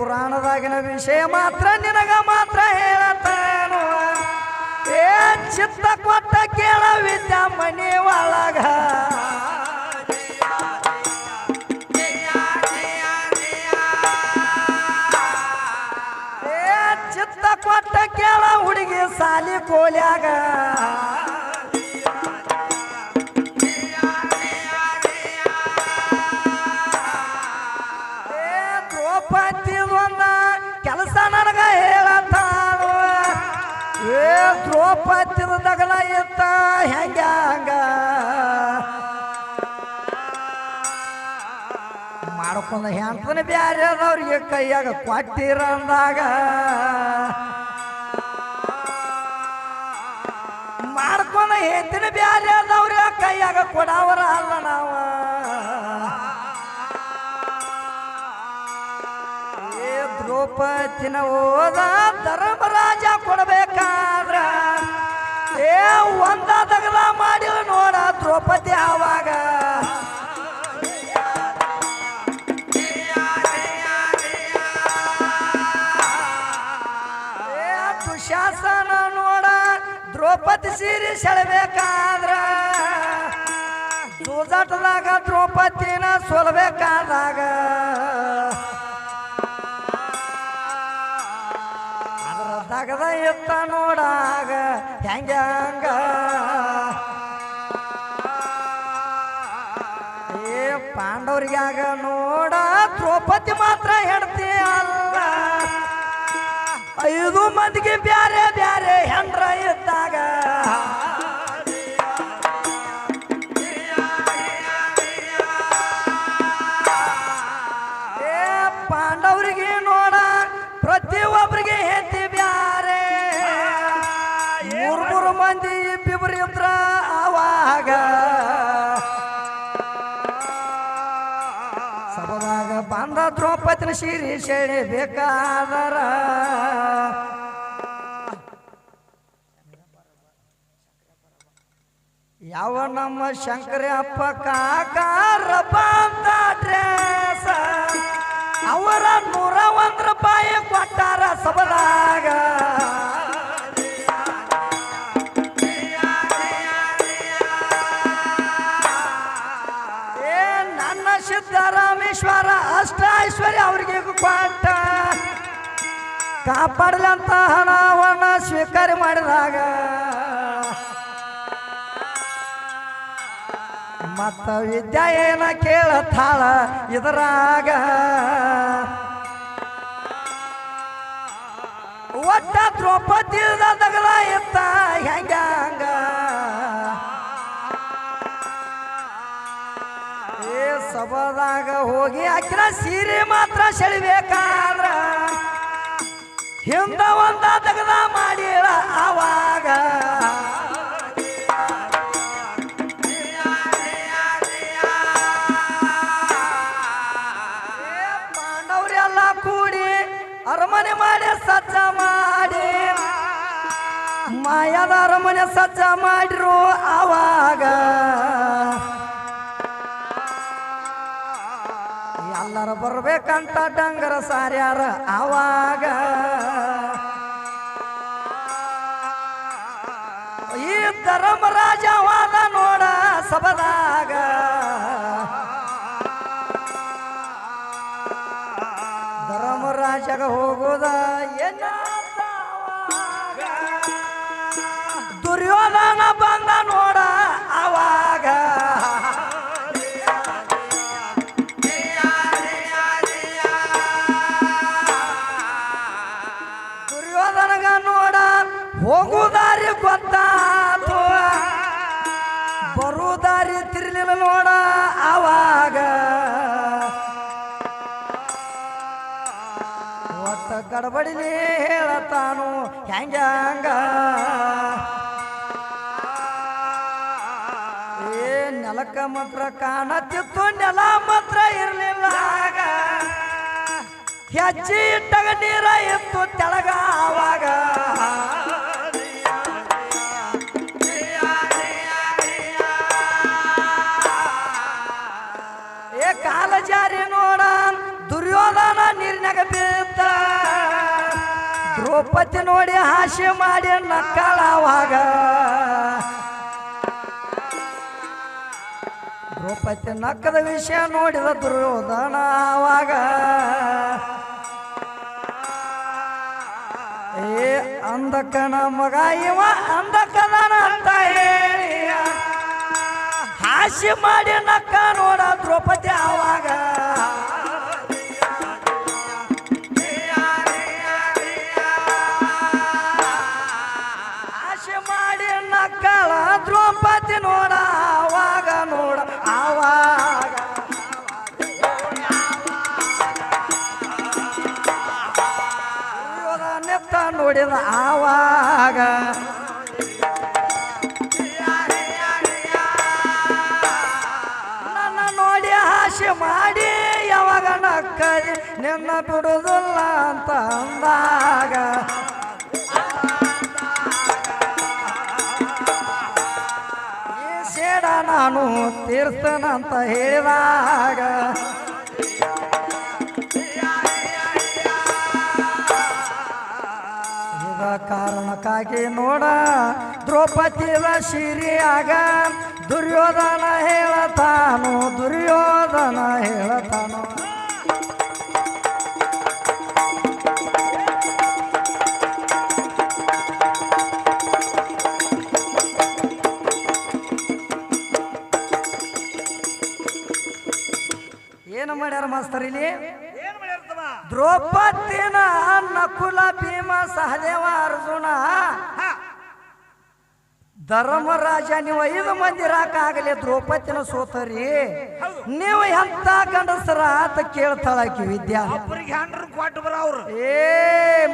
ಪುರಾಣದಾಗಿನ ವಿಷಯ ಮಾತ್ರ ನಿನಗ ಮಾತ್ರ ಹೇಳತಾನು ಏ ಚಿತ್ತ ಕೊಟ್ಟ ಕೇಳ ವಿದ್ಯಾ ಮನಿ ಒಳಗ ಏ ಚಿತ್ತ ಕೊಟ್ಟ ಕೇಳ ಹುಡುಗಿ ಸಾಲಿ ಕೋಲ್ಯಾಗ ಕೆಲಸ ನನಗ ಹೇಳತಾನು ಏ ದ್ರೌಪದಿದ ದಗಲ ಇತ್ತ ಹೆಂಗ ಮಾಡ್ಕೊಂಡ ಹೆಂತನ ಬ್ಯಾರೆದವ್ರಿಗೆ ಕೈಯಾಗ ಕೊಟ್ಟಿರಂದಾಗ ಮಾಡ್ಕೊಂಡ ಹೆಂತಿನ ಬ್ಯಾರೆದವ್ರಿಗೆ ಕೈಯಾಗ ಕೊಡವರ ಅಲ್ಲ ನಾವ ದ್ರೌಪದಿನ ಹೋದ ಧರ್ಮರಾಜ ಕೊಡಬೇಕಾದ್ರ ಏ ಒಂದ ದಗಲ ಮಾಡಿ ನೋಡ ದ್ರೌಪದಿ ಆವಾಗ ದುಶಾಸನ ನೋಡ ದ್ರೌಪದಿ ಸೀರೆ ಸೆಳಬೇಕಾದ್ರ ಜೂಜಾಟದಾಗ ದ್ರೌಪದಿನ ಸೋಲ್ಬೇಕಾದಾಗ ತಗದ ಎತ್ತ ನೋಡಾಗ ಹೆಂಗ ಏ ಪಾಂಡವ್ರಿಗಾಗ ನೋಡ ದ್ರೌಪದಿ ಮಾತ್ರ ಹೆಂಡತಿ ಅಲ್ಲ 5 ಮಂದಿಗೆ ಬ್ಯಾರೆ ಬ್ಯಾರೆ ಹೆಂಡ್ರ ಇದ್ದಾಗ ಏ ಪಾಂಡವ್ರಿಗೆ ನೋಡ ಪ್ರತಿಯೊಬ್ಬರಿಗೆ ಹೆಂಡತಿ ಬ್ಯಾರೆ 3 ಮಂದಿ ಇಬ್ಬಿಬ್ರು ಇದ್ರ ಆವಾಗ ಸಭದಾಗ ಬಂದ ದ್ರೌಪದಿನ ಸೀರೆ ಸೆಳೆಬೇಕಾದರ ಯಾವ ನಮ್ಮ ಶಂಕರ ಅಪ್ಪ ಕಾಕಾರ ಬಂದ ಡ್ರೆಸ್ ಅವರ 101 ರೂಪಾಯಿ ಕೊಟ್ಟಾರ ಸಭದಾಗ ಏ ನನ್ನ ಸಿದ್ದರಾಮೇಶ್ವರ ಅಷ್ಟ ಐಶ್ವರ್ಯ ಅವ್ರಿಗೆ ಕೊಟ್ಟ ಕಾಪಾಡಲಂತ ಹಣವನ್ನ ಸ್ವೀಕಾರ ಮಾಡಿದಾಗ ಮತ್ತ ವಿದ್ಯಾ ಏನ ಕೇಳತಾಳ ಇದರಾಗ ಒಟ್ಟ ದ್ರೌಪದಿದ ದಗಲ ಇತ್ತ ಹೆಂಗ ಏ ಸಭದಾಗ ಹೋಗಿ ಆಕಿನ ಸೀರೆ ಮಾತ್ರ ಸೆಳಿಬೇಕಾದ್ರ ಹಿಂದ ಒಂದ ದಗಲ ಮಾಡಿಳ ಆವಾಗ ಅರಮನೆ ಮಾಡಿ ಸಜ್ಜ ಮಾಡಿ ಮಾಯದ ಅರಮನೆ ಸಜ್ಜ ಮಾಡಿರು ಆವಾಗ ಎಲ್ಲರೂ ಬರ್ಬೇಕಂತ ಡಂಗರ ಸಾರ್ಯಾರ ಆವಾಗ ಈ ಧರ್ಮರಾಜವಾದ ನೋಡ ಸಭದಾಗ ಧರ್ಮರಾಜಗ ಹೋಗುದ ದುರ್ಯೋಧನ ಬಂದ ನೋಡ ಆವಾಗ ದುರ್ಯೋಧನಗ ನೋಡ ಹೋಗುದಾರಿ ಗೊತ್ತಾತು ಬರುದಾರಿ ತಿರ್ಲಿಲ್ಲ ನೋಡ ಆವಾಗ ಗಡಬಡಿಲಿ ಹೇಳತಾನು ಹೆಂಗ ಏ ನೆಲಕ್ಕ ಮಾತ್ರ ಕಾಣತಿತ್ತು ನೆಲ ಮಾತ್ರ ಇರ್ಲಿಲ್ಲ ಹೆಜ್ಜೆ ಇಟ್ಟಾಗ ನೀರ ಇತ್ತು ತೆಳಗ ಆವಾಗ ಏ ಕಾಲ ಜಾರಿ ನೋಡ ದುರ್ಯೋಧನ ನೀರಿನಾಗ ಬೀಳ್ತ ದ್ರೌಪದಿ ನೋಡಿ ಹಾಸ್ಯ ಮಾಡಿ ನಕ್ಕಳವಾಗ ದ್ರೌಪದಿ ನಕ್ಕದ ವಿಷಯ ನೋಡಿದ ದುರ್ಯೋಧನ ಆವಾಗ ಏ ಅಂದಕ್ಕನ ಮಗ ಇವ ಅಂದಕ್ಕದಾನ ಅಂತ ಹೇಳಿ ಹಾಸ್ಯ ಮಾಡಿ ನಕ್ಕ ನೋಡ ದ್ರೌಪದಿ ಆವಾಗ ಹಾಸ್ಯ ಮಾಡಿ ನಕ್ಕಳ ದ್ರೌಪದಿ ನೋಡ ಆವಾಗ ನೋಡ ಆವಾಗ ನೆತ್ತ ನೋಡಿದ ಆವಾಗ ನನ್ನ ನೋಡಿ ಹಾಸ್ಯ ಮಾಡಿ ಯಾವಾಗ ನಕ್ಕದಿ ನಿನ್ನ ಬಿಡುದಿಲ್ಲ ಅಂತ ಅಂದಾಗ ಈ ಸೇಡ ನಾನು ತೀರ್ಸ್ತನಂತ ಹೇಳಿದಾಗ ಕಾರಣಕ್ಕಾಗಿ ನೋಡ ದ್ರೌಪದಿಯ ಸಿರಿಯಾಗ ದುರ್ಯೋಧನ ಹೇಳತಾನು ದುರ್ಯೋಧನ ಹೇಳತಾನು ಏನು ಮಾಡ್ಯಾರ ಮಾಸ್ತರ್ ಇಲ್ಲಿ ದ್ರೌಪದಿನ ನಕುಲ ಭೀಮ ಸಹದೇವ ಅರ್ಜುನ ಧರ್ಮರಾಜ ನೀವು 5 ಮಂದಿ ರಾಕಾಗಲಿ ದ್ರೌಪದಿನ ಸೋತರಿ ನೀವು ಎಂತ ಗಂಡಸರ ಅಂತ ಕೇಳ್ತಾಳಾಕಿ ವಿದ್ಯಾ ಏ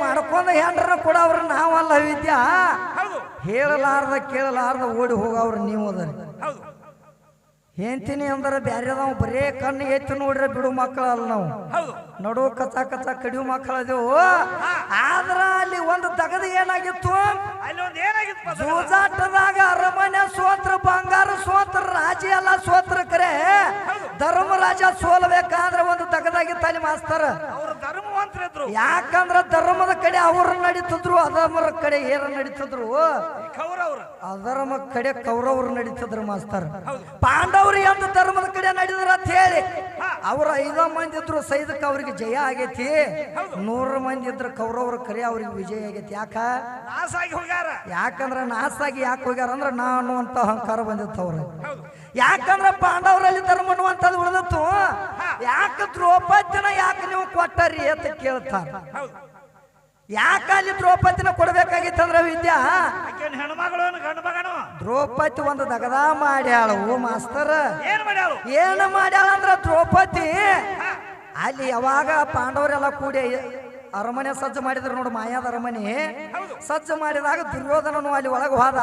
ಮಾಡ್ಕೊಂಡ ಹೆಂಡ್ರ ಕೂಡ ಅವ್ರ ನಾವಲ್ಲ ವಿದ್ಯಾ ಹೇಳಲಾರ್ದ ಕೇಳಲಾರ್ದ ಓಡಿ ಹೋಗವ್ರು ನೀವು ಅದರಿ ಹೇಳ್ತೀನಿ ಅಂದ್ರೆ ಬ್ಯಾರೆದವ್ ಬರೇ ಕಣ್ಣು ಎತ್ತಿ ನೋಡ್ರೆ ಬಿಡು ಮಕ್ಕಳಲ್ಲ ನಾವು ನಡು ಕಚ ಕಚ ಕಡಿಯು ಮಕ್ಕಳದೇವು ಆದ್ರ ಅಲ್ಲಿ ಒಂದು ತಗದ ಏನಾಗಿತ್ತು ಜೂಜಾಟದಾಗ ಅರಮನೆ ಸೋತ್ರ ಬಂಗಾರ ಸೋತ್ರ ರಾಜ ಎಲ್ಲ ಸೋತ್ರ ಕರೆ ಧರ್ಮರಾಜ ಸೋಲ್ಬೇಕಾದ್ರೆ ಒಂದು ತಗದಾಗಿತ್ತು ಅಲ್ಲಿ ಮಾಸ್ತರ ಯಾಕಂದ್ರ ಧರ್ಮದ ಕಡೆ ಅವ್ರು ನಡೀತಿದ್ರು ಅಧರ್ಮರ ಕಡೆ ಏರ ನಡೀತಿದ್ರು ಅಧರ್ಮ ಕಡೆ ಕೌರವರು ನಡೀತಿದ್ರು ಮಾಸ್ತರ್ ಪಾಂಡವ್ರು ಎಂದು ಧರ್ಮದ ಕಡೆ ನಡೆದ್ರ ಅಂತ ಹೇಳಿ ಅವ್ರ 5 ಮಂದಿ ಇದ್ರು ಸೈದಕ್ಕೆ ಅವ್ರಿಗೆ ಜಯ ಆಗೈತಿ 100 ಮಂದಿ ಇದ್ರ ಕೌರವ್ರ ಕರೆ ಅವ್ರಿಗೆ ವಿಜಯ ಆಗೈತಿ ಯಾಕಂದ್ರ ನಾಸಾಗಿ ಯಾಕೆ ಹೋಗ್ಯಾರ ಅಂದ್ರ ನಾನು ಅಂತ ಅಹಂಕಾರ ಬಂದಿತ್ತು ಅವ್ರ ಯಾಕಂದ್ರ ಪಾಂಡವರಲ್ಲಿ ಧರ್ಮ ಅನ್ನುವಂಥದ್ದು ಉಳಿದಿತ್ತು ಯಾಕೆ ದ್ರೌಪದಿನ ಯಾಕೆ ನೀವು ಕೊಟ್ಟರಿ ಅಂತ ಕೇಳ್ತಾರ ಯಾಕೆ ಅಲ್ಲಿ ದ್ರೌಪದಿನ ಕೊಡ್ಬೇಕಾಗಿತ್ತಂದ್ರ ವಿದ್ಯಾ ದ್ರೌಪದಿ ಒಂದು ದಗದ ಮಾಡ್ಯಾಳು ಮಾಸ್ತರ್ ಏನು ಮಾಡ್ಯಾಳ ಅಂದ್ರ ದ್ರೌಪದಿ ಅಲ್ಲಿ ಯಾವಾಗ ಪಾಂಡವರೆಲ್ಲ ಕೂಡಿ ಅರಮನೆ ಸಜ್ಜು ಮಾಡಿದ್ರು ನೋಡು ಮಾಯಾದ ಅರಮನೆ ಸಜ್ಜು ಮಾಡಿದಾಗ ದುರ್ಯೋಧನನು ಅಲ್ಲಿ ಒಳಗೆ ಹೋದ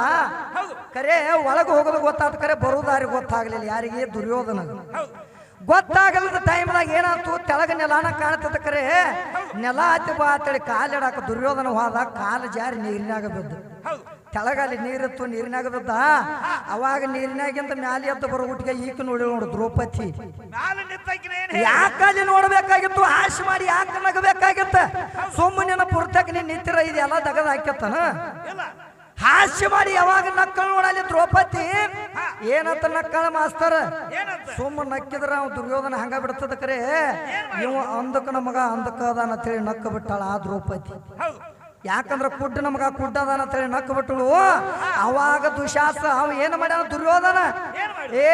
ಕರೆ ಒಳಗೆ ಹೋಗೋದು ಗೊತ್ತಾದ ಕರೆ ಬರುದಾರಿ ಗೊತ್ತಾಗ್ಲಿಲ್ಲ ಯಾರಿಗೆ ದುರ್ಯೋಧನ ಗೊತ್ತಾಗಲ್ಲದ ಟೈಮ್ದಾಗ ಏನಾಯ್ತು ತೆಳಗ ನೆಲಾನ ಕಾಣ್ತದ ಕರೆ ನೆಲ ಹತ್ತಿ ಬಾ ಅಂತೇಳಿ ಕಾಲಿಡಾಕ ದುರ್ಯೋಧನ ಹೋದ ಕಾಲು ಜಾರಿ ನೀರಿನಾಗ ಬಿದ್ದು ತೆಳಗಲ್ಲಿ ನೀರಿತ್ತು ನೀರಿನಾಗ ಬಿದ್ದ ಅವಾಗ ನೀರಿನಾಗಿಂತ ಮ್ಯಾಲೆ ಎದ್ದು ಬರೋ ಊಟಿಗೆ ಈಕ ನೋಡಿ ನೋಡು ದ್ರೌಪದಿ ಯಾಕಲ್ಲಿ ನೋಡ್ಬೇಕಾಗಿತ್ತು ಹಾಸಿ ಮಾಡಿ ಯಾಕೆ ನಗಬೇಕಾಗಿತ್ತ ಸುಮ್ಮನೆ ಪುರ್ತಕ ನೀನ್ ನಿಂತಿರ ಇದೆಲ್ಲ ದಗದ ಹಾಕ್ಯತ್ತನ ಹಾಸ್ಯ ಮಾಡಿ ಯಾವಾಗ ನಕ್ಕಳ ನೋಡಲಿ ದ್ರೌಪದಿ ಏನಂತ ನಕ್ಕಳ ಮಾಸ್ತರ್ ಸುಮ್ಮ ನಕ್ಕಿದ್ರ ಅವ್ ದುರ್ಯೋಧನ ಹಂಗ ಬಿಡ್ತದ ಕರೆ ಇವ ಅಂದಕ್ಕನ ಮಗ ಅಂದಕ್ಕದಾನ ಅಂತೇಳಿ ನಕ್ಕ ಬಿಟ್ಟಾಳ ಆ ದ್ರೌಪದಿ ಯಾಕಂದ್ರ ಕುಡ್ಡ ನಮಗ ಕುಡ್ಡದಾನ ಅಂತೇಳಿ ನಕ್ಕ ಬಿಟ್ಟಳು ಅವಾಗ ದುಶಾಸ ಅವ ಏನ್ ಮಾಡ್ಯಾನ ದುರ್ಯೋಧನ ಏ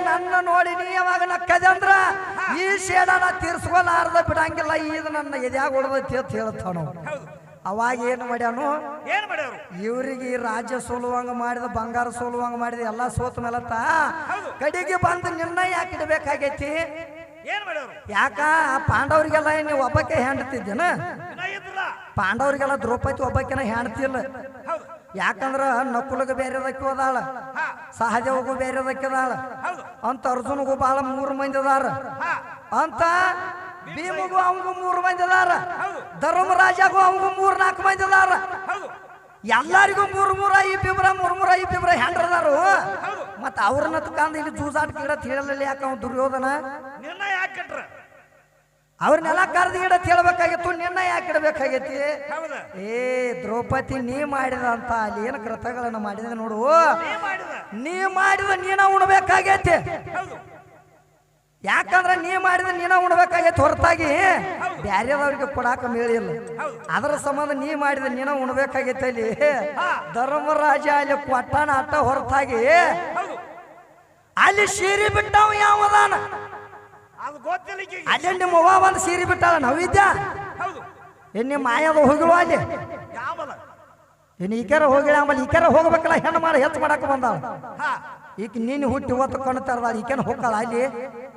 ನನ್ನ ನೋಡಿ ನೀ ಯಾವಾಗ ನಕ್ಕದೆ ಅಂದ್ರ ಈ ಶೇಡನ ತೀರ್ಸ್ಕೊಲಾರ್ದ ಬಿಡಂಗಿಲ್ಲ ಈಗ ನನ್ನ ಎದ್ಯಾಗ ಹೊಡೆದೈತಿ ಅಂತ ಹೇಳ್ತಾನು ಅವಾಗ ಏನು ಮಾಡ್ಯಾನು ಇವ್ರಿಗೆ ರಾಜ್ಯ ಸೋಲುವಂಗ ಮಾಡಿದ ಬಂಗಾರ ಸೋಲುವಂಗ ಮಾಡಿದ ಎಲ್ಲಾ ಸೋತ ಮೇಲತ್ತ ಕಡೆಗೆ ಬಂದು ನಿನ್ನ ಯಾಕೆ ಇಡಬೇಕಾಗೈತಿ ಯಾಕ ಪಾಂಡವ್ರಿಗೆಲ್ಲ ನೀವು ಒಬ್ಬಕ್ಕೆ ಹೆಂಡ್ತಿದ್ದೇನ ಪಾಂಡವ್ರಿಗೆಲ್ಲ ದ್ರೌಪದಿ ಒಬ್ಬಕ್ಕೆನ ಹೆಂಡ್ತಿಲ್ಲ ಯಾಕಂದ್ರ ನಕುಲಗ ಬೇರೆದಕ್ಕೆ ಹೋದಾಳ ಸಹದೇವಗೂ ಬೇರೆದಕ್ಕಿದಾಳ ಅಂತ ಅರ್ಜುನಗೂ ಬಾಳ 3 ಮಂದಿ ಅದಾರ ಅಂತ ಭೀಮಗೂ ಅವಂಗೂ 3 ಮಂದಿ ಅದಾರ ಧರ್ಮರಾಜಗೂ ಅವಂಗೂ 3-4 ಮಂದಿ ಅದಾರ ಎಲ್ಲರಿಗೂ 3-3 ಹೆಂಡ್ರದಾರು ಮತ್ತ ಅವ್ರನ್ನ ಕಂದ ಇಲ್ಲಿ ಜೂಜಾಟ ಕೀಡತ್ ಹೇಳಲಿಲ್ಲ ಯಾಕ ಅವ್ ದುರ್ಯೋಧನ ಅವ್ರನ್ನೆಲ್ಲ ಕರೆದು ಇಡತ್ ಹೇಳ್ಬೇಕಾಗಿತ್ತು, ನಿನ್ನ ಯಾಕೆ ಇಡಬೇಕಾಗೈತಿ? ಹೌದ ಏ ದ್ರೌಪದಿ, ನೀ ಮಾಡಿದಂತ ಅಲ್ಲಿ ಏನು ಕೃತಗಳನ್ನ ಮಾಡಿದ ನೋಡು, ನೀ ಮಾಡಿದ ನೀನ ಉಣ್ಬೇಕಾಗೈತಿ. ಹೌದು ಯಾಕಂದ್ರ ನೀ ಮಾಡಿದ ನೀನ ಉಣ್ಬೇಕಾಗೈತಿ, ಹೊರತಾಗಿ ಬ್ಯಾರೆದವ್ರಿಗೆ ಕೊಡಾಕ ಮೇಳಿಲ್ಲ. ಅದರ ಸಂಬಂಧ ನೀ ಮಾಡಿದ ನೀನ ಉಣ್ಬೇಕಾಗೈತಿ. ಅಲ್ಲಿ ಧರ್ಮರಾಜ ಅಲ್ಲಿ ಕೊಟ್ಟಾನ ಅಟ್ಟ, ಹೊರತಾಗಿ ಅಲ್ಲಿ ಸೀರೆ ಬಿಟ್ಟವ ಯಾವದಾನ? ಅದು ಗೊತ್ತಿಲ್ಲ. ಅಲ್ಲಿ ನಿಮ್ಮ ಅವ್ವ ಒಂದು ಸೀರೆ ಬಿಟ್ಟಾಳ ನವಿದ್ಯಾ. ಹೌದು ಏನ್ ನಿಮ್ಮ ಮಾಯದ ಹೋಗಿಲ್ವ ಅಲ್ಲಿ? ಯಾವಲ್ಲ ಇನ್ನು ಈಕರ ಹೋಗಿಲ್ಲ, ಆಮೇಲೆ ಈಕರ ಹೋಗ್ಬೇಕಲ್ಲ, ಹೆಣ್ಣು ಮಾಡಿ ಹೆಚ್ಚು ಮಾಡಾಕ ಬಂದಾಳ. ಹಾ ಈಗ ನೀನು ಹುಟ್ಟಿ ಇವತ್ತು ಕಣ್ತಾರದ ಈಕೇನು ಹೋಗಲ್ಲ ಅಲ್ಲಿ.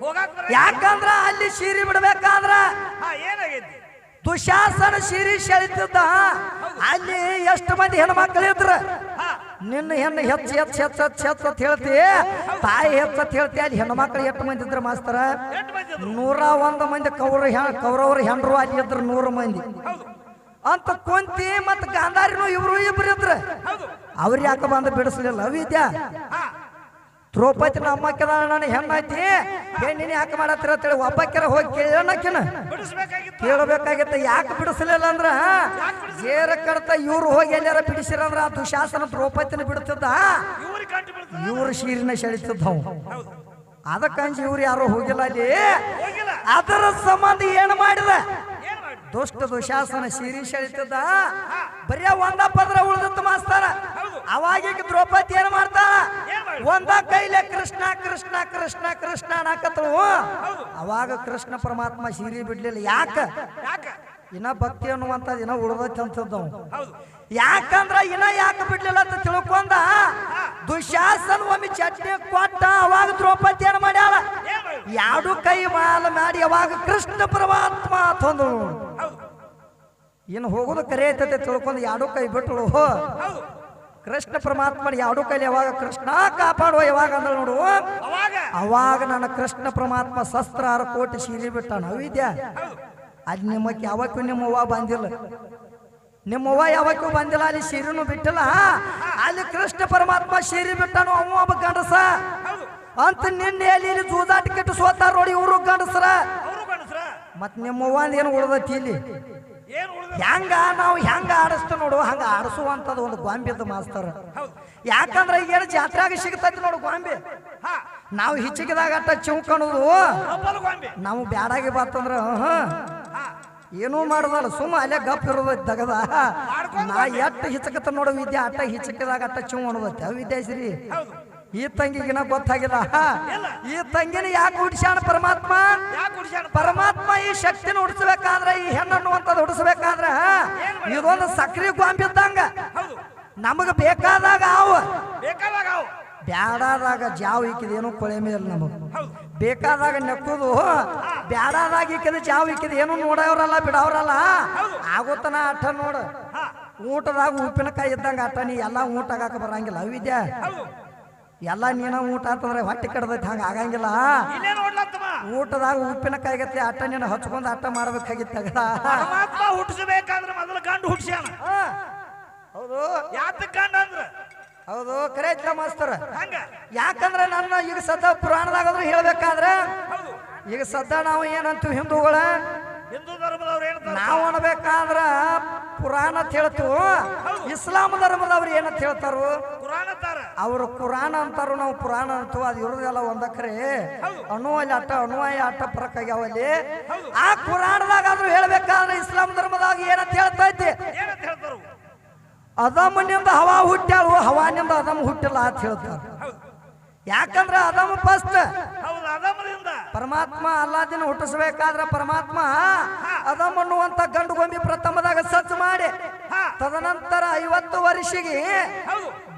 ಹೋಗಾಕ ಯಾಕಂದ್ರ ಅಲ್ಲಿ ಸೀರೆ ಬಿಡ್ಬೇಕಾದ್ರ ಹಾ ಏನಾಗೈತಿ? ದುಶಾಸನ ಸೀರೆ ಸೆಳಿತಿದ್ದ. ಅಲ್ಲಿ ಎಷ್ಟು ಮಂದಿ ಹೆಣ್ಮಕ್ಳು ಇದ್ರ, ಹಾ ನಿನ್ನ ಹೆಣ್ಣು ಹೆಚ್ಚು ಹೆಚ್ಚು ಹೆಚ್ಚು ಹೆಚ್ಚು ಹೆಚ್ಚು ಅಂತ ಹೇಳ್ತಿ, ತಾಯಿ ಹೆಚ್ಚು ಅಂತ ಹೇಳ್ತಿ. ಅಲ್ಲಿ ಹೆಣ್ಮಕ್ಳು ಎಷ್ಟು ಮಂದಿ ಇದ್ರ ಮಾಸ್ತರ? 101 ಮಂದಿ ಕೌರವರು ಹೆಣ್ರು ಅಲ್ಲಿ ಇದ್ರು 100 ಮಂದಿ ಅಂತ ಕೊಂತಿ. ಮತ್ ಗಾಂಧಾರಿನೂ ಇಬ್ರು ಇದ್ರ. ಅವ್ರ ಯಾಕೆ ಬಂದು ಬಿಡಿಸ್ಲಿಲ್ಲ ವಿದ್ಯಾ? ದ್ರೌಪದಿನ ಅಮ್ಮಕ್ಕೆದ ನಾನು ಹೆಣ್ಣೈತಿ, ಹೆಣ್ಣಿನ ಯಾಕೆ ಮಾಡತ್ತಿರ ಅಂತೇಳಿ ಒಬ್ಬಕ್ಕೆರ ಹೋಗಿ ಕೇಳಕಿನ ಕೇಳಬೇಕಾಗಿತ್ತ. ಯಾಕೆ ಬಿಡಿಸ್ಲಿಲ್ಲ ಅಂದ್ರ ಜೇರ ಕಡ್ತ ಇವ್ರು ಹೋಗಿ ಎಲ್ಲಾರ ಬಿಡಿಸಿರಂದ್ರ ಆ ದುಶಾಸನ ದ್ರೌಪದಿನ ಬಿಡ್ತಿದ್ದ, ಇವ್ರು ಸೀರಿನ ಸೆಳಿತಿದ್ದವು. ಅದಕ್ಕಂಜಿ ಇವ್ರು ಯಾರು ಹೋಗಿಲ್ಲ ಅಲ್ಲಿ. ಅದರ ಸಂಬಂಧ ಏನು ಮಾಡಿದ? ದುಷ್ಟ ದುಶಾಸನ ಸೀರೆ ಸೆಳಿತಿದ್ದ. ಬರೀ ಒಂದ ಪದ್ರ ಉಳಿದಿತ್ತು ಮಾಸ್ತಾರ. ಅವಾಗ ದ್ರೌಪದಿ ಏನ್ ಮಾಡ್ತಾಳ? ಒಂದ ಕೈಲೆ ಕೃಷ್ಣ ಕೃಷ್ಣ ಕೃಷ್ಣ ಕೃಷ್ಣ ಅನ್ನಕತ್ತಳು. ಅವಾಗ ಕೃಷ್ಣ ಪರಮಾತ್ಮ ಸೀರೆ ಬಿಡ್ಲಿಲ್ಲ. ಯಾಕ? ಇನ್ನ ಭಕ್ತಿ ಅನ್ನುವಂಥದ್ದು ಇನ್ನ ಉಳ್ದೈತಿ ಅಂತದ್ದವು. ಯಾಕಂದ್ರ ಇನ್ನ ಯಾಕೆ ಬಿಡ್ಲಿಲ್ಲ ಅಂತ ತಿಳ್ಕೊಂಡ ದುಶಾಸನ ಒಮ್ಮೆ ಚಟ್ನಿ ಕೊಟ್ಟ. ಅವಾಗ ದ್ರೌಪದಿ ಏನ್ ಮಾಡ್ಯಾಳ? 2 ಕೈ ಮಾಲ ಮಾಡಿ ಅವಾಗ ಕೃಷ್ಣ ಪರಮಾತ್ಮ ತಂದಳು. ಇನ್ನು ಹೋಗುದು ಕರೆ ಐತತೆ ತಿಳ್ಕೊಂಡು 2 ಕೈ ಬಿಟ್ಟಳು. ಕೃಷ್ಣ ಪರಮಾತ್ಮ 2 ಕೈಲಿ ಯಾವಾಗ ಕೃಷ್ಣ ಕಾಪಾಡುವ ಯಾವಾಗ ಅಂದಳು ನೋಡು, ಅವಾಗ ನನ್ನ ಕೃಷ್ಣ ಪರಮಾತ್ಮ ಸಹಸ್ರಾರು ಕೋಟಿ ಸೀರೆ ಬಿಟ್ಟಾನ. ಅವಿದ್ಯಾ ಅಲ್ಲಿ ನಿಮ್ಮಕ್ಕೆ ಯಾವಕ್ಕೂ ನಿಮ್ಮವ್ವ ಬಂದಿಲ್ಲ, ನಿಮ್ಮವ್ವ ಯಾವಕ್ಕೂ ಬಂದಿಲ್ಲ. ಅಲ್ಲಿ ಸೀರೆನೂ ಬಿಟ್ಟಿಲ್ಲ. ಅಲ್ಲಿ ಕೃಷ್ಣ ಪರಮಾತ್ಮ ಸೀರೆ ಬಿಟ್ಟಾನು. ಅವ ಒಬ್ಬ ಗಂಡಸ ಅಂತ ನಿನ್ನೆ ಅಲ್ಲಿ ಜೂದಾಟ ಕೆಟ್ಟು ಸೋತಾರ ನೋಡಿ ಇವರು ಗಂಡಸರ. ಮತ್ ನಿಮ್ಮವ್ವ ಏನು ಉಳ್ದೈತಿ ಇಲ್ಲಿ? ಹೆಂಗ ನಾವು ಹೆಂಗ ಆಡಿಸ್ತು ನೋಡು, ಹಂಗ ಆಡಿಸುವಂತದ್ದು ಒಂದು ಗೊಂಬೆದ ಮಾಸ್ತರ್. ಯಾಕಂದ್ರೆ ಈಗೇನು ಜಾತ್ರೆಯಾಗ ಸಿಗ್ತೈತಿ ನೋಡು ಗೊಂಬೆ. ನಾವು ಹಿಚ್ಚಿಗಿದಾಗ ಅಟ್ಟ ಚಿವ್ಕಣುದು ನಾವು ಬ್ಯಾಡಾಗಿ ಬಾತಂದ್ರ ಏನೂ ಮಾಡುದಲ್ಲ, ಸುಮ್ಮ ಅಲ್ಲೇ ಗಪ್ ಇರೋದೈತಿ ದಗದ. ನಾ ಎಟ್ಟು ಹಿಚ್ಚಕತ್ತ ನೋಡು ವಿದ್ಯೆ, ಅಟ್ಟ ಹಿಚ್ಚಕಿದಾಗ ಅಟ್ಟ ಚಿವ್ ಅನ್ನೋದೈತಿ. ವಿದ್ಯಾಶ್ರೀ ಈ ತಂಗಿಗಿನ ಗೊತ್ತಾಗಿಲ್ಲ. ಈ ತಂಗಿನ ಯಾಕೆ ಹುಡ್ಸ್ಯಾಣ ಪರಮಾತ್ಮ? ಪರಮಾತ್ಮ ಈ ಶಕ್ತಿನ ಹುಡ್ಸ್ಬೇಕಾದ್ರೆ, ಈ ಹೆಣ್ಣನ್ನುವಂಥದ್ದು ಹುಡ್ಸ್ಬೇಕಾದ್ರ ಇದೊಂದು ಸಕ್ರಿ ಗೊಂಬಿದ್ದಂಗ. ನಮಗ ಬೇಕಾದಾಗ ಅವು, ಬ್ಯಾಡಾದಾಗ ಜಾವ್ ಇಕ್ಕಿದೇನು ಕೊಳೆ ಮೇಲೆ ನಮಗ ಬೇಕಾದಾಗ ನೆಕ್ಕುದು, ಬ್ಯಾಡಾದಾಗ ಇಕ್ಕಿದ ಜಾವ್ ಇಕ್ಕಿದ ಏನು ನೋಡವ್ರಲ್ಲ ಬಿಡವ್ರಲ್ಲ. ಆಗುತ್ತನ ಅಟ್ಟ ನೋಡ. ಊಟದಾಗ ಉಪ್ಪಿನಕಾಯಿ ಇದ್ದಂಗ ಅಟ್ಟ. ನೀ ಎಲ್ಲಾ ಊಟ ಆಗಾಕ ಬರಂಗಿಲ್ಲ ವಿದ್ಯಾ. ಎಲ್ಲ ನೀನ ಊಟ ಅಂತಂದ್ರೆ ಹೊಟ್ಟೆ ಕಡ್ದೈತಿ, ಹಂಗ ಆಗಂಗಿಲ್ಲ. ಊಟದಾಗ ಉಪ್ಪಿನಕಾಯಿ ಆಗತ್ತೆ ಅಟ್ಟ ನೀನು ಹಚ್ಕೊಂಡ್ ಅಟ್ಟ ಮಾಡ್ಬೇಕಾಗಿತ್ತ. ಹುಟ್ಟಿಸಬೇಕಾದ್ರೆ ಮೊದಲು ಗಂಡು ಹುಡ್ಸ್ಯಾನ. ಹೌದು, ಯಾತಕ್ ಗಂಡ ಅಂದ್ರ ಹೌದು ಕರೆ ಐತ್ಲ ಮಾಸ್ತರ. ಯಾಕಂದ್ರೆ ನನ್ನ ಈಗ ಸದ್ದ ಪುರಾಣದಾಗಾದ್ರೂ ಹೇಳ್ಬೇಕಾದ್ರೆ, ಈಗ ಸದ್ದ ನಾವು ಏನಂತೀವಿ ಹಿಂದೂಗಳ, ಹಿಂದೂ ಧರ್ಮದವ್ರು ಹೇಳ್ತಾರೆ ನಾವು ಅನ್ಬೇಕಾದ್ರ ಪುರಾಣ ಅಂತ ಹೇಳ್ತೀವಿ. ಇಸ್ಲಾಂ ಧರ್ಮದವ್ರು ಏನಂತ ಹೇಳ್ತಾರು? ಅವರು ಕುರಾಣ ಅಂತಾರು, ನಾವು ಪುರಾಣ ಅಂತೀವಿ. ಅದು ಇರೋದೆಲ್ಲ ಒಂದಕ್ರೆ ಅಣುವಲ್ಲಿ ಅಟ್ಟ ಅಣುವಾಯಿ ಅಟ್ಟ ಫರಕ್ ಆಗ್ಯಾವಲ್ಲಿ. ಆ ಪುರಾಣದಾಗಾದ್ರೂ ಹೇಳ್ಬೇಕಾದ್ರೆ ಇಸ್ಲಾಂ ಧರ್ಮದಾಗ ಏನಂತ ಹೇಳ್ತೈತಿ? ಅದಮ್ಮನಿಂದ ಹವಾ ಹುಟ್ಟ್ಯಾಳು, ಹವಾನಿಂದ ಅದಮ್ಮ ಹುಟ್ಟಿಲ್ಲ ಅಂತ ಹೇಳ್ತಾರ. ಯಾಕಂದ್ರ ಅದಮ್ಮ ಫಸ್ಟ್ ಪರಮಾತ್ಮ ಅಲ್ಲಾದಿನ ಹುಟ್ಟಿಸ್ಬೇಕಾದ್ರೆ ಪರಮಾತ್ಮ ಅದಮ್ಮ ಅನ್ನುವಂತ ಗಂಡು ಗೊಂಬಿ ಪ್ರಥಮದಾಗ ಸಜ್ಜು ಮಾಡಿ, ತದನಂತರ 50 ವರ್ಷಿಗೆ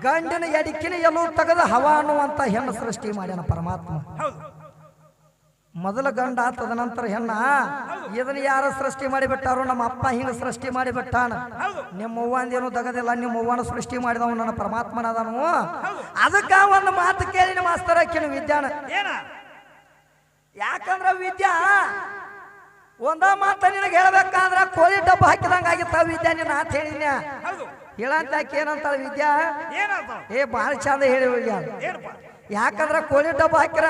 ಗಂಡಿನ ಎಡಿಕಿನ ಎಲ್ಲೂ ತೆಗೆದ ಹವಾ ಅನ್ನುವಂತ ಹೆಣ್ಣು ಸೃಷ್ಟಿ ಮಾಡ್ಯಾನ ಪರಮಾತ್ಮ. ಮೊದಲ ಗಂಡ, ತದನಂತರ ಹೆಣ್ಣ. ಇದನ್ನ ಯಾರು ಸೃಷ್ಟಿ ಮಾಡಿಬಿಟ್ಟಾರೋ? ನಮ್ಮ ಅಪ್ಪ ಹಿಂಗ ಸೃಷ್ಟಿ ಮಾಡಿಬಿಟ್ಟಾನ. ನಿಮ್ಮ ಅವ್ವಂದೇನು ತಗದಿಲ್ಲ, ನಿಮ್ಮ ಅವ್ವನ ಸೃಷ್ಟಿ ಮಾಡಿದವ ನನ್ನ ಪರಮಾತ್ಮನದನು. ಅದಕ್ಕ ಒಂದು ಮಾತು ಕೇಳಿನ ಮಾಸ್ತರ ಆಕಿನ ವಿದ್ಯಾನ. ಯಾಕಂದ್ರ ವಿದ್ಯಾ ಒಂದ ಮಾತ ನಿನಗೆ ಹೇಳ್ಬೇಕಾದ್ರ ಕೋಳಿ ಡಬ್ಬ ಹಾಕಿದಂಗ ಆಗಿತ್ತ ವಿದ್ಯಾ ನಿನ್ನ ಅಂತ ಹೇಳಿನ. ಹೇಳಂತ ಏನಂತಾಳ ವಿದ್ಯಾ? ಏ ಬಾಳ ಚಂದ ಹೇಳಿ ಯಾಕಂದ್ರ ಕೋಳಿ ಡಬ್ಬ ಹಾಕಿರ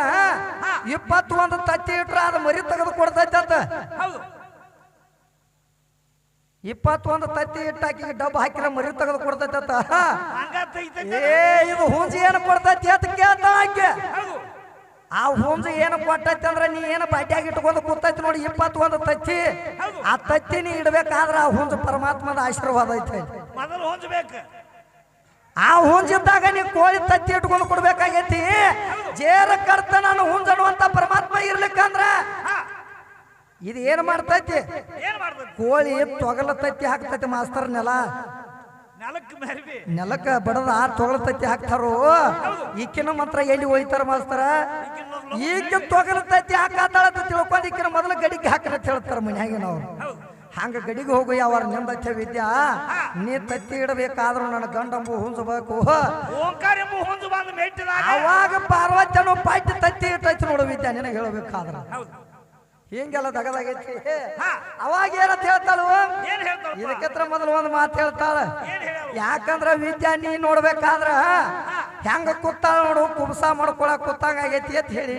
21 ತತ್ತಿ ಇಟ್ರ ಅದು ಮರಿ ತೆಗೆದು ಕೊಡ್ತೈತೆ ಅಂತ. ಹೌದು 21 ತತ್ತಿ ಇಟ್ಟಾಕಿ ಡಬ್ಬ ಹಾಕಿರ ಮರಿ ತೆಗೆದು ಕೊಡ್ತೈತೆ ಅಂತ. ಹಂಗ ತೆಗಿತೈತೆ. ಏ ಇದು ಹುಂಜಿ ಏನು ಕೊಡ್ತೈತಿ ಅಂತ ಕೇಳ್ತಾ ಆಕೆ. ಹೌದು ಆ ಹುಂಜಿ ಏನು ಕೊಟ್ಟೈತಿ ಅಂದ್ರೆ ನೀ ಏನು ಬಾಟ್ಯಾಗ ಇಟ್ಕೊಂಡು ಕೂತೈತಿ ನೋಡಿ 21 ತತ್ತಿ. ಆ ತತ್ತಿ ನೀ ಇಡ್ಬೇಕಾದ್ರ ಆ ಹುಂಜ ಪರಮಾತ್ಮದ ಆಶೀರ್ವಾದ ಐತೆ. ಮೊದಲು ಹೊಂಜಬೇಕು. ಆ ಹುಂಜಿದ್ದಾಗ ನೀ ಕೋಳಿ ತತ್ತಿ ಇಟ್ಕೊಂಡು ಕೊಡ್ಬೇಕಾಗೈತಿ. ಜೇರ ಕರ್ತ ನಾನು ಹುಂಜ ಅನ್ನುವಂತ ಪರಮಾತ್ಮ ಇರ್ಲಿಕ್ಕಂದ್ರ ಇದು ಏನ್ ಮಾಡ್ತೈತಿ? ಏನ್ ಮಾಡ್ತೈತಿ? ಕೋಳಿ ತೊಗಲ ತತ್ತಿ ಹಾಕ್ತೈತಿ ಮಾಸ್ತರ್. ನೆಲಕ್ಕ ಬಡದ ತೊಗಲ ತತ್ತಿ ಹಾಕ್ತಾರೋ. ಈಕಿನ ಮಾತ್ರ ಎಲ್ಲಿ ಒಯ್ತಾರ ಮಾಸ್ತರ? ಈಗಿನ ತೊಗಲ ತತ್ತಿ ಹಾಕತಾಳ ತಿಳ್ಕೊಂಡು ಈಕಿನ ಮೊದಲ ಗಡಿಗೆ ಹಾಕರ ಹೇಳ್ತಾರ ಮನ್ಯಾಗಿನವ್ರು. ಹಂಗ ಗಡಿಗೆ ಹೋಗು ಯಾವ ನಿಂದಚ್ಚ ವಿದ್ಯಾ. ನೀ ತತ್ತಿ ಇಡಬೇಕಾದ್ರೂ ನನ್ನ ಗಂಡಂಬು ಹುಂಜಬೇಕು. ಅವಾಗ ಪಾರ್ವತ್ಯನು ಪಾಯ್ತಿ ತತ್ತಿ ಇಟ್ಟೈತಿ ನೋಡು ವಿದ್ಯಾ ನಿನಗೆ ಹೇಳಬೇಕಾದ್ರ. ಹಿಂಗೆಲ್ಲ ದಗದಾಗೈತಿ. ಅವಾಗ ಏನಂತ ಹೇಳ್ತಾಳು? ಇದಕ್ಕಿಂತ ಮೊದಲು ಒಂದು ಮಾತು ಹೇಳ್ತಾಳ. ಯಾಕಂದ್ರ ವಿದ್ಯಾ ನೀ ನೋಡ್ಬೇಕಾದ್ರ ಹೆಂಗ ಕೂತಾಳ ನೋಡು, ಕುಬಸ ಮಾಡ್ಕೊಳಕ್ ಕೂತಂಗ ಆಗೈತಿ ಅಂತ ಹೇಳಿ.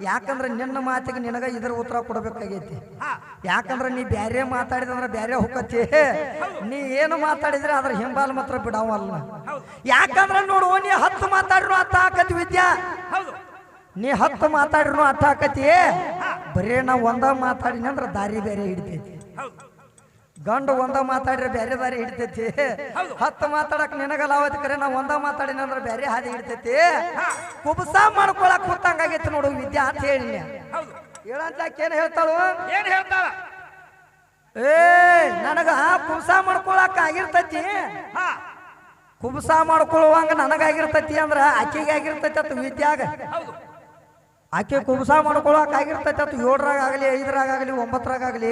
ಯಾಕಂದ್ರ ನಿನ್ನ ಮಾತಿಗೆ ನಿನಗ ಇದ್ರ ಉತ್ತರ ಕೊಡ್ಬೇಕಾಗೈತಿ. ಯಾಕಂದ್ರ ನೀ ಬ್ಯಾರೆ ಮಾತಾಡಿದಂದ್ರ ಬ್ಯಾರೆ ಹೋಗತಿ. ನೀ ಏನು ಮಾತಾಡಿದ್ರೆ ಅದ್ರ ಹಿಂಬಾಲ್ ಮಾತ್ರ ಬಿಡವಲ್ಲ. ಯಾಕಂದ್ರ ನೋಡು ನೀ 10 ಮಾತಾಡ್ರು ಅರ್ಥ ಆಕತಿ ವಿದ್ಯಾ. ನೀ 10 ಮಾತಾಡ್ರು ಅರ್ಥ ಆಕತಿ. ಬರೇ ನಾ ಒಂದ ಮಾತಾಡಿನ ಅಂದ್ರ ದಾರಿ ಬೇರೆ ಹಿಡಿತೈತಿ. ಗಂಡು ಒಂದ ಮಾತಾಡ್ರೆ ಬೇರೆ ದಾರಿ ಹಿಡಿತೈತಿ. 10 ಮಾತಾಡಕ್ ನಿನಗಲ್ಲ ಅವತ್ತು ಕರೆ ನಾ ಒಂದ ಮಾತಾಡಿನ ಅಂದ್ರ ಬೇರೆ ಹಾದಿ ಹಿಡಿತೈತಿ. ಕುಬಸ ಮಾಡ್ಕೊಳಕ್ ಕೂತಂಗಾಗೈತಿ ನೋಡು ವಿದ್ಯಾ ಅಂತ ಹೇಳಿ. ಹೇಳಂತಾಕ ಏನ್ ಹೇಳ್ತಾಳು? ಏನ್ ಹೇಳ್ತಾಳ? ಏ ನನಗ ಕುಬಸ ಮಾಡ್ಕೊಳಕ್ ಆಗಿರ್ತೈತಿ. ಕುಬಸ ಮಾಡ್ಕೊಳ್ಳುವಂಗ ನನಗಾಗಿರ್ತೈತಿ ಅಂದ್ರ ಆಕೆಗೆ ಆಗಿರ್ತೈತಿ ಅಂತ ವಿದ್ಯಾಗ. ಆಕೆ ಕುಬಸ ಮಾಡ್ಕೊಳಕ್ ಆಗಿರ್ತೈತಿ ಅಂತ 7ರಾಗ ಆಗಲಿ 5ರಾಗ ಆಗಲಿ 9ರಾಗ ಆಗಲಿ.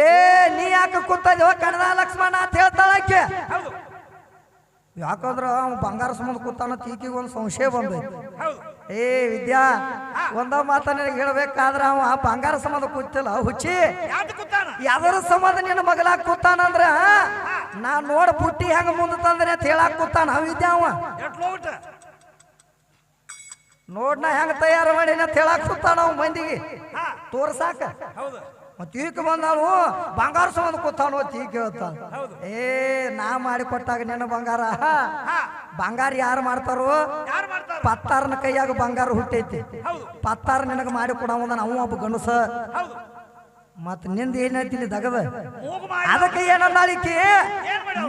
ಏ ನೀ ಯಾಕೆ ಕೂತೈತಿ ಕಣದ ಲಕ್ಷ್ಮಣ ಅಂತ ಹೇಳ್ತಾಳ ಆಕೆ. ಯಾಕಂದ್ರ ಅವ್ ಬಂಗಾರ ಸಂಬಂಧ ಕೂತಾನ ತೀಕಿಗೆ ಒಂದು ಸಂಶಯ ಬಂದೈತಿ. ಏ ವಿದ್ಯಾ ಒಂದ ಮಾತ ನಿನಗೆ ಹೇಳ್ಬೇಕಾದ್ರ ಅವ ಬಂಗಾರ ಸಂಬಂಧ ಕೂತಿಲ್ಲ ಹುಚ್ಚಿ. ಯಾವ್ದಾರ ಸಂಬಂಧ ನಿನ್ನ ಮಗಲಾಗ ಕೂತಾನಂದ್ರ ನಾ ನೋಡ ಪುಟ್ಟಿ ಹೆಂಗ ಮುಂದೆ ತಂದ್ರೆ ಅಂತ ಹೇಳಾಕ್ ಕೂತಾನ ವಿದ್ಯಾ. ಅವ ನೋಡ್ ನಾ ಹೆಂಗ ತಯಾರು ಮಾಡಿ ಅಂತ ಹೇಳಾಕ್ ಕೂತಾನ ಅವ್ ಮಂದಿಗೆ ತೋರ್ಸಾಕ. ತೀಕ ಬಂದಾಳು ಬಂಗಾರ ಸಂಬಂಧ ಕೂತಾನೋ ತೀಕ ಹೇಳ್ತಾನ. ಏ ನಾ ಮಾಡಿ ಕೊಟ್ಟಾಗ ನಿನ್ನ ಬಂಗಾರ ಯಾರು ಮಾಡ್ತಾರೋ? ಪತ್ತಾರನ ಕೈಯಾಗ ಬಂಗಾರ ಹುಟ್ಟೈತಿ. ಪತ್ತಾರ ನಿನಗ ಮಾಡಿ ಕೊಡವಂದ ನಾವು ಒಬ್ಬ ಗಣಸ. ಮತ್ ನಿಂದ ಏನೈತಿ ದಗದ? ಅದಕ್ಕೆ ಏನನ್ನಾಳಿಕೆ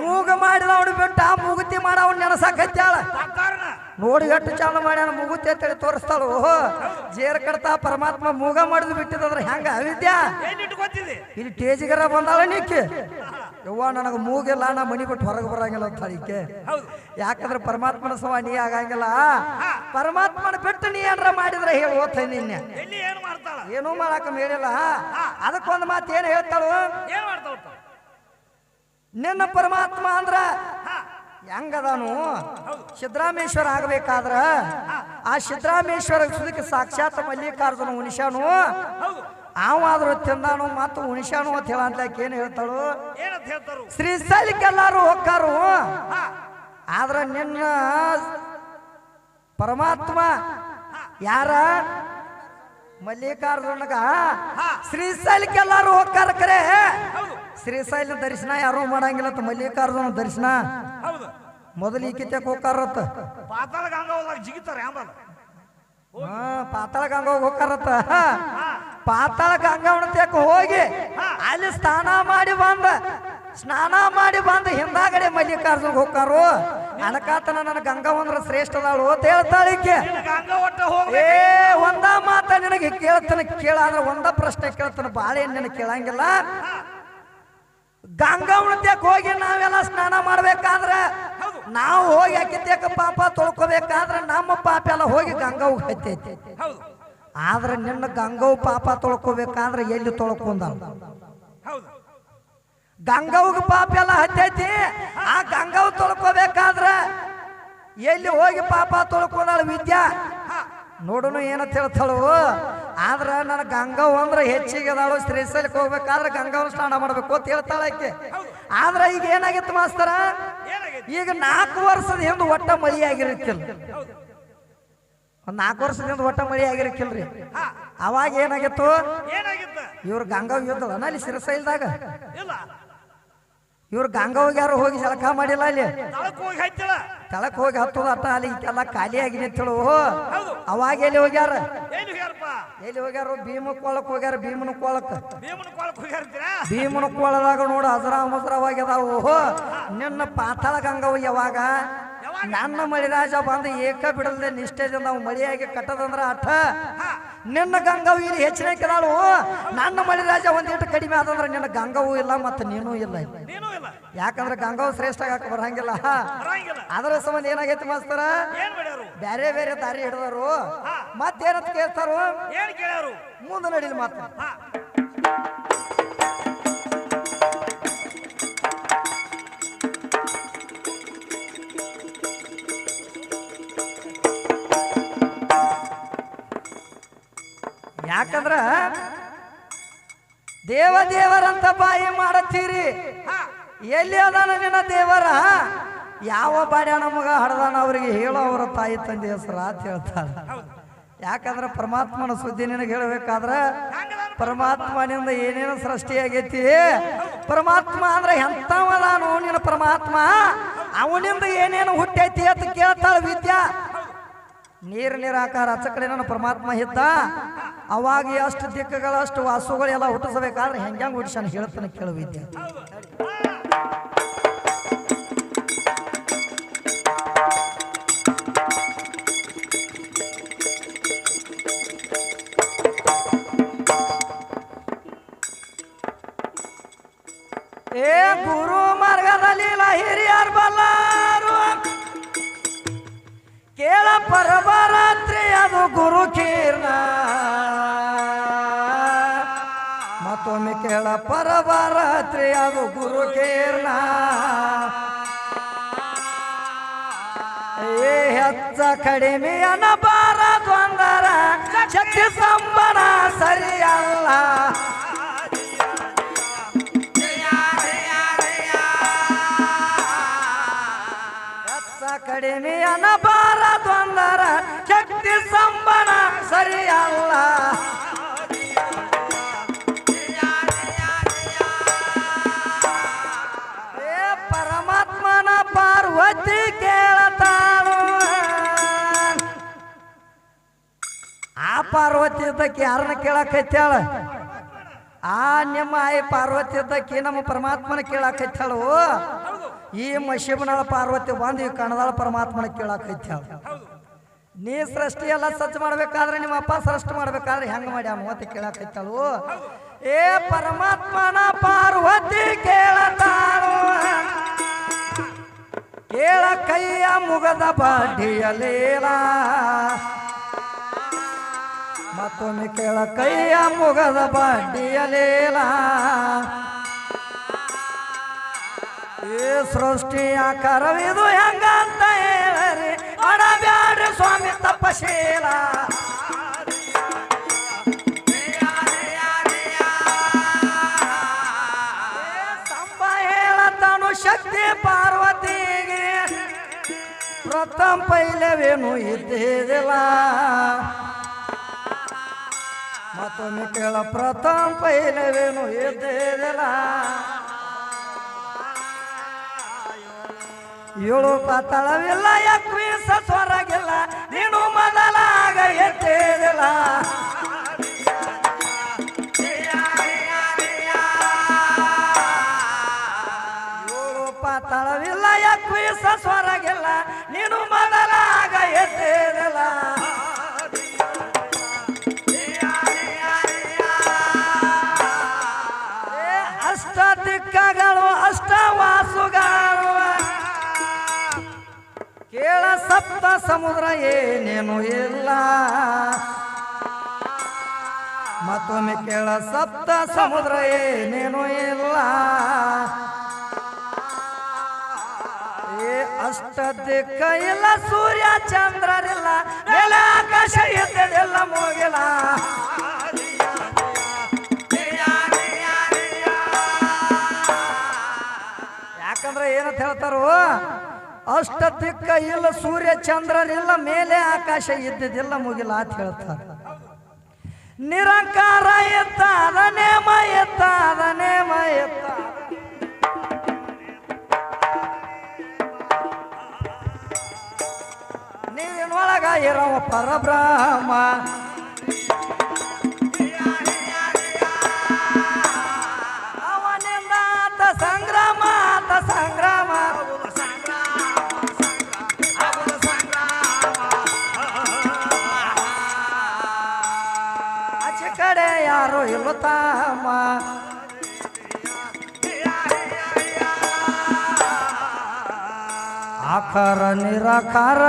ಮೂಗ ಮಾಡಿದವನು ಬಿಟ್ಟ ಮೂಗುತಿ ಮಾಡವ್ ನೆನಸಾಕತ್ಯಾಳ. ನೋಡಿ ಎಷ್ಟು ಚಂದ ಮಾಡ್ಯಾನ ಮೂಗುತಿ ಅಂತೇಳಿ ತೋರಿಸ್ತಾಳು. ಜೇರ್ ಕಡ್ತಾ ಪರಮಾತ್ಮ ಮೂಗ ಮಾಡಿದ್ ಬಿಟ್ಟಿದ್ರ ಹೆಂಗ ಅವಿದ್ಯಾ? ಇಲ್ಲಿ ಟೇಜಿಗರ ಬಂದಾಳ ನೀಕಿ. ಯವ್ವ ನನಗ ಮೂಗಿಲ್ಲ, ನಾ ಮನಿ ಬಿಟ್ಟು ಹೊರಗೆ ಬರಂಗಿಲ್ಲ ಅಂತ ಹೇಳಿಕೆ. ಯಾಕಂದ್ರೆ ಪರಮಾತ್ಮನ ಸಮ ನೀ ಆಗಂಗಿಲ್ಲ. ಪರಮಾತ್ಮನ ಬಿಟ್ಟು ನೀ ಏನಾರ ಮಾಡಿದ್ರೆ ಹೇಳಿ ಓದ್ತ ನಿನ್ನೆ ಏನೂ ಮಾಡಾಕ ಹೇಳಿಲ್ಲ. ಅದಕ್ಕೊಂದು ಮಾತು ಏನ್ ಹೇಳ್ತಾಳು? ನಿನ್ನ ಪರಮಾತ್ಮ ಅಂದ್ರ ಹೆಂಗದಾನು? ಸಿದ್ದರಾಮೇಶ್ವರ ಆಗ್ಬೇಕಾದ್ರ ಆ ಸಿದ್ದರಾಮೇಶ್ವರ ಸುದಕ್ಕೆ ಸಾಕ್ಷಾತ್ ಮಲ್ಲಿಕಾರ್ಜುನ ಉಣಿಸ್ಯಾನು. ಅವಾದ್ರೂ ತಿಂದಾನು ಮತ್ತು ಉಣಿಸ್ಯಾನು ಅಂತ ಹೇಳಂತಕ್ಕೆ ಏನ್ ಹೇಳ್ತಾಳು? ಶ್ರೀಶೈಲಕ್ಕೆಲ್ಲಾರು ಹೋಗ್ತಾರು. ಆದ್ರ ನಿನ್ನ ಪರಮಾತ್ಮ ಯಾರ? ಮಲ್ಲಿಕಾರ್ಜುನಗ ಶ್ರೀಶೈಲಕ್ಕೆಲ್ಲಾರು ಹೋಗ್ತಾರ. ಕರೆ ಶ್ರೀಶೈಲ ದರ್ಶನ ಯಾರು ಮಾಡಂಗಿಲ್ಲ. ಮಲ್ಲಿಕಾರ್ಜುನ ದರ್ಶನ ಮೊದಲು ಈಕಿತ್ಯಾಕ ಹೋಗ್ತಾರತ್ತ. ಪಾತಾಳ ಗಂಗಾವದಾಗ ಜಿಗಿತಾರ. ಪಾತಾಳ ಗಂಗಾವ್ ಹೋಗ್ತಾರತ್ತ. ಪಾತಾಳ ಗಂಗಾವಣತ್ಯಾಕ ಹೋಗಿ ಅಲ್ಲಿ ಸ್ನಾನ ಮಾಡಿ ಬಂದ ಹಿಂದಾಗಡೆ ಮಲ್ಲಿಕಾರ್ಜುನ ಹೋಗ್ತಾರು. ಅನಕಾತನ ನನ್ನ ಗಂಗಾವಂದ್ರ ಶ್ರೇಷ್ಠ ಅದಾಳು ಅಂತ ಹೇಳ್ತಾಳಿಕೆ. ಏ ಒಂದ ಮಾತ ನಿನಗೆ ಕೇಳ್ತಾನ ಕೇಳಾದ್ರ ಒಂದ ಪ್ರಶ್ನೆ ಕೇಳ್ತಾನ, ಬಾಳೆ ನಿನಗೆ ಕೇಳಂಗಿಲ್ಲ. ಗಂಗಾವಣತ್ಯಾಕ ಹೋಗಿ ನಾವೆಲ್ಲ ಸ್ನಾನ ಮಾಡ್ಬೇಕಾದ್ರ ನಾವು ಹೋಗಿ ಹಾಕಿದ್ಯಾಕ ಪಾಪ ತೊಳ್ಕೊಬೇಕಾದ್ರ ನಮ್ಮ ಪಾಪ ಎಲ್ಲ ಹೋಗಿ ಗಂಗಾವ್ ಹತ್ತೈತಿ. ಆದ್ರೆ ನಿನ್ನ ಗಂಗಾವ್ ಪಾಪ ತೊಳ್ಕೊಬೇಕಾದ್ರೆ ಎಲ್ಲಿ ತೊಳ್ಕೊಂಡ? ಗಂಗಾವ್ಗ ಪಾಪ ಎಲ್ಲ ಹತ್ತೈತಿ. ಆ ಗಂಗಾವ್ ತೊಳ್ಕೊಬೇಕಾದ್ರ ಎಲ್ಲಿ ಹೋಗಿ ಪಾಪ ತೊಳ್ಕೊಂಡಾಳ ವಿದ್ಯಾ. ನೋಡೋನು ಏನಂತ ಹೇಳ್ತಾಳು? ಆದ್ರ ನನ್ನ ಗಂಗಾವ್ ಅಂದ್ರೆ ಹೆಚ್ಚಿಗೆ ಅದಾಳು. ಶ್ರೀಶೈಲಕ್ಕೆ ಹೋಗ್ಬೇಕಾದ್ರೆ ಗಂಗಾವ್ ಸ್ನಾನ ಮಾಡ್ಬೇಕು ಅಂತ ಹೇಳ್ತಾಳ ಆಕೆ. ಆದ್ರ ಈಗ ಏನಾಗಿತ್ತು ಮಾಸ್ತರ? ಈಗ 4 ವರ್ಷದ ಹಿಂದೆ ಒಟ್ಟ ಮಳಿ ಆಗಿರಕ್ಕಿಲ್ಲ. ಒಂದ್ 4 ವರ್ಷದಿಂದ ಒಟ್ಟ ಮಳಿ ಆಗಿರಕ್ಕಿಲ್ರಿ. ಹಾ ಅವಾಗ ಏನಾಗಿತ್ತು, ಏನಾಗಿತ್ತ ಇವ್ರ ಗಂಗಾವ್ ಯುದ್ಧದನ ಅಲ್ಲಿ ಸಿರಸೈಲ್ದಾಗ. ಇಲ್ಲ ಇವ್ರ ಗಂಗಾವ್ ಯಾರು ಹೋಗಿ ಜಳಕ ಮಾಡಿಲ್ಲ ಅಲ್ಲಿ. ತಳಕ್ ಹೋಗಿ ಹತ್ತಿಳ ತಳಕ್ ಹೋಗಿ ಹತ್ತದ ಅಟ್ಟ ಅಲ್ಲಿ ಎಲ್ಲ ಖಾಲಿ ಆಗಿ ನಿಂತಳು. ಹೌದು ಅವಾಗ ಎಲ್ಲಿ ಹೋಗ್ಯಾರ, ಏನು ಹೇಳ್ರಪ್ಪ ಎಲ್ಲಿ ಹೋಗ್ಯಾರ? ಭೀಮ ಕೊಳಕ್ ಹೋಗ್ಯಾರ. ಭೀಮನ ಕೊಳಕ್ ಭೀಮನ ಕೊಳಕ್ ಹೋಗ್ಯಾರ್ತೀರಾ? ಭೀಮನ ಕೊಳದಾಗ ನೋಡು ಹಜರಾಮಜರವಾಗಿದಾವು. ನಿನ್ನ ಪಾತಾಳ ಗಂಗವ್ ಯಾವಾಗ ನನ್ನ ಮಳಿರಾಜ ಬಂದು ಏಕ ಬಿಡಲ್ದೆ ನಿಷ್ಠೆದಿಂದ ನಾವು ಮಳಿಯಾಗಿ ಕಟ್ಟದಂದ್ರ ಅಠ. ನಿನ್ನ ಗಂಗಾವು ಇಲ್ಲಿ ಹೆಚ್ಚಿನ ಕೆದಾಳು. ನನ್ನ ಮಳಿರಾಜ ಒಂದಿಟ್ಟು ಕಡಿಮೆ ಆದಂದ್ರ ನಿನ್ನ ಗಂಗಾವು ಇಲ್ಲ ಮತ್ತೆ ನೀನು ಇಲ್ಲ. ನೀನು ಇಲ್ಲ, ಯಾಕಂದ್ರೆ ಗಂಗಾವು ಶ್ರೇಷ್ಠ ಆಗಾಕ ಬರಂಗಿಲ್ಲ. ಬರಂಗಿಲ್ಲ. ಅದರ ಸಂಬಂಧ ಏನಾಗೈತಿ ಮಾಸ್ತರ, ಏನ್ ಮಾಡ್ಯಾರು? ಬೇರೆ ಬೇರೆ ದಾರಿ ಹಿಡಿದಾರು. ಮತ್ತೇನಂತ ಕೇಳ್ತಾರು, ಏನ್ ಕೇಳ್ಯಾರು? ಮುಂದೆ ನಡೀಲಿ ಮಾತ್ರ. ಹಾ ಯಾಕಂದ್ರ ದೇವರಂತ ಬಾಯಿ ಮಾಡತ್ತೀರಿ. ಎಲ್ಲಿ ಅದಾನ ನಿನ್ನ ದೇವರ? ಯಾವ ಬಾಡ್ಯಾನ ಮಗ ಹಡ್ದಾನ ಅವ್ರಿಗೆ ಹೇಳೋ ಅವರ ತಾಯಿ ತಂದೆ ಹೆಸರು ಅಂತ ಹೇಳ್ತಾರ. ಯಾಕಂದ್ರೆ ಪರಮಾತ್ಮನ ಸುದ್ದಿ ನಿನಗೆ ಹೇಳಬೇಕಾದ್ರ ಪರಮಾತ್ಮನಿಂದ ಏನೇನು ಸೃಷ್ಟಿಯಾಗೈತಿ. ಪರಮಾತ್ಮ ಅಂದ್ರೆ ಎಂಥವದಾನು ನಿನ್ನ ಪರಮಾತ್ಮ, ಅವನಿಂದ ಏನೇನು ಹುಟ್ಟೈತಿ ಅಂತ ಕೇಳ್ತಾಳ ವಿದ್ಯಾ. ನೀರಾಕಾರ ಅಚ್ಚ ಕಡೆ ನನ್ನ ಪರಮಾತ್ಮ ಇದ್ದ. ಅವಾಗ ಅಷ್ಟು ದಿಕ್ಕುಗಳು ಅಷ್ಟು ವಾಸುಗಳೆಲ್ಲ ಹುಟ್ಟಿಸಬೇಕಾದ್ರೆ ಹೆಂಗ್ಯಾಂಗ ಹುಟ್ಟಿಸಾನ ಹೇಳ್ತಾನೆ ಕೇಳು ವಿದ್ಯೆ. ಏ ಗುರು ಮಾರ್ಗದಲ್ಲಿ ಹಿರಿಯರ್ ಬಲ್ಲಾರು ಕೇಳ ಪರಬರಾತ್ರಿ ಅದು ಗುರು ಕೀರ್ಣ. ಮತ್ತೊಮ್ಮೆ ಕೇಳ ಪರಬರಾತ್ರಿ ಅದು ಗುರು ಕೀರ್ಣ. ಏ ಹೆಚ್ಚ ಕಡಿಮೆ ಅನ್ನಬಾರದು ಅಂದರ ಶಕ್ತಿ ಸಂಬಳ ಸರಿಯಲ್ಲ. ಕಡಿಮೆ ಅನ್ನಬಾರದು ಅಂದರ ಶಕ್ತಿ ಸಂಬಳ ಸರಿಯಲ್ಲ. ಏ ಪರಮಾತ್ಮನ ಪಾರ್ವತಿ ಕೇಳತಾಳು. ಆ ಪಾರ್ವತಿ ಇದ್ದಕ್ಕೆ ಯಾರನ್ನ ಕೇಳಕೈತ್ಯಾಳ? ಆ ನಿಮ್ಮ ಆಯಿ ಪಾರ್ವತಿ ಇದ್ದಕ್ಕೆ ನಮ್ಮ ಪರಮಾತ್ಮನ ಕೇಳಕೈತ್ಯಾಳು. ಈ ಮಶಿಬನಾಳ ಪಾರ್ವತಿ ಬಂದು ಈ ಕಣದಾಳ ಪರಮಾತ್ಮನ ಕೇಳಕೈತ್ಯಾಳ. ನೀ ಸೃಷ್ಟಿ ಎಲ್ಲ ಸಜ್ಜ ಮಾಡ್ಬೇಕಾದ್ರೆ ನಿಮ್ಮ ಅಪ್ಪ ಸೃಷ್ಟಿ ಮಾಡ್ಬೇಕಾದ್ರೆ ಹೆಂಗ ಮಾಡಿ ಅಂತ ಕೇಳಕೈತಾಳು. ಏ ಪರಮಾತ್ಮನ ಪಾರ್ವತಿ ಕೇಳತಾಳು. ಕೇಳ ಕೈಯ ಮುಗದ ಬಾಡಿಯಲೇಲ. ಮತ್ತೊಮ್ಮೆ ಕೇಳ ಕೈಯ ಮುಗದ ಬಾಡಿಯಲೇಲ. ಈ ಸೃಷ್ಟಿ ಆಕಾರವಿದು ಹೆಂಗಂತ ಹೇಳರಿ ಅಡಬ್ಯಾಡ್ರಿ ಸ್ವಾಮಿ ತಪಶೀಲ. ಸಂಬ ಹೇಳತಾನು ಶಕ್ತಿ ಪಾರ್ವತಿಗೆ ಪ್ರಥಮ ಪೈಲವೇನು ಇದ್ದಿದಿಲ್ಲ. ಮತ್ತೊಮ್ಮೆ ಕೇಳ ಪ್ರಥಮ ಪೈಲವೇನು ಇದ್ದಿದಿಲ್ಲ. 7 ಪಾತಾಳವಿಲ್ಲ 21 ಸ್ವರಗಿಲ್ಲ ನೀನು ಮೊದಲಾಗ ಎತ್ತಿದಿಲ್ಲ. 7 ಪಾತಾಳವಿಲ್ಲ 21 ಸ್ವರಗಿಲ್ಲ ನೀನು ಮೊದಲಾಗ ಎತ್ತಿದಿಲ್ಲ. ಅಷ್ಟ ದಿಕ್ಕಗಳು ಅಷ್ಟ ವಾಸುಗಳು ಕೇಳ ಸಪ್ತ ಸಮುದ್ರ ಏನೇನು ಇಲ್ಲ. ಮತ್ತೊಮ್ಮೆ ಕೇಳ ಸಪ್ತ ಸಮುದ್ರ ಏನೇನು ಇಲ್ಲ. ಏ ಅಷ್ಟ ದಿಕ್ಕ ಇಲ್ಲ ಸೂರ್ಯ ಚಂದ್ರರಿಲ್ಲ ನೆಲ ಆಕಾಶ ಇದ್ದದೆಲ್ಲ ಮುಗಿಲ. ಯಾಕಂದ್ರೆ ಏನಂತ ಹೇಳ್ತಾರೋ ಅಷ್ಟ ದಿಕ್ಕ ಇಲ್ಲ, ಸೂರ್ಯ ಚಂದ್ರರಿಲ್ಲ, ಮೇಲೆ ಆಕಾಶ ಇದ್ದಿದ್ದಿಲ್ಲ, ಮುಗಿಲ ಅಂತ ಹೇಳ್ತಾರೆ. ನಿರಂಕಾರ ಎತ್ತ ಅದ ನೇಮ ಎತ್ತ ಅದ ನೇಮ ಎತ್ತ ನೀರಿನೊಳಗ ಇರವ ಪರಬ್ರಹ್ಮ. ಅವನಿಂದ ಆತ ಸಂಗ್ರಾಮ ಆತ ಸಂಗ್ರಾಮ. ಆಚೆ ಕಡೆ ಯಾರು ಇಲ್ಲ ತಾಮ. ಆಕಾರ ನಿರಾಕಾರ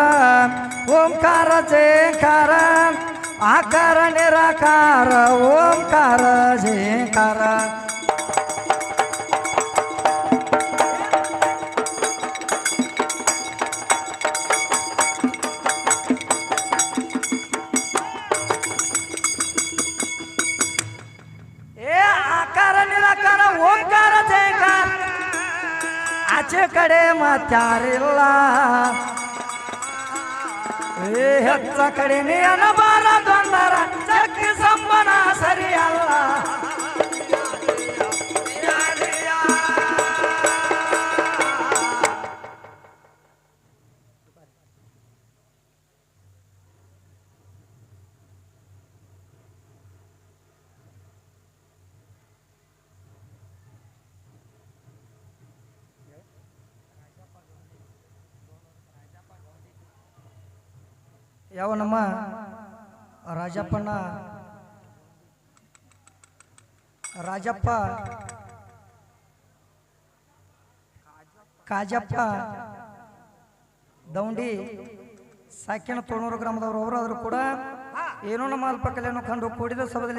ಓಂಕಾರ ಜೇಕಾರ. ಆಕಾರ ನಿರಾಕಾರ ಓಂಕಾರ ಜೇಕಾರ. ಆಕಾರ ನಿರಾಕಾರ ಓಂಕಾರ ಜೇಕಾರ. ಆಚೆ ಕಡೆ ಮತ್ತಾರಿಲ್ಲ. ಹೆಚ್ಚ ಕಡಿಮೆ ಅನ್ನಬಾರದೊಂದರ ಚಕ್ರಿ ಸಂಬನ ಸರಿಯಲ್ಲ. ಯಾವ ನಮ್ಮ ರಾಜಪ್ಪನ ರಾಜಪ್ಪ ಕಾಜಪ್ಪ ದೌಂಡಿ ಸಾಕಿನ 90 ಗ್ರಾಮದವರು. ಅವರಾದರೂ ಕೂಡ ಏನೋ ನಮ್ಮ ಅಲ್ಪಕಲೆಯನ್ನು ಕಂಡು ಕೂಡಿದ ಸಭದಲ್ಲಿ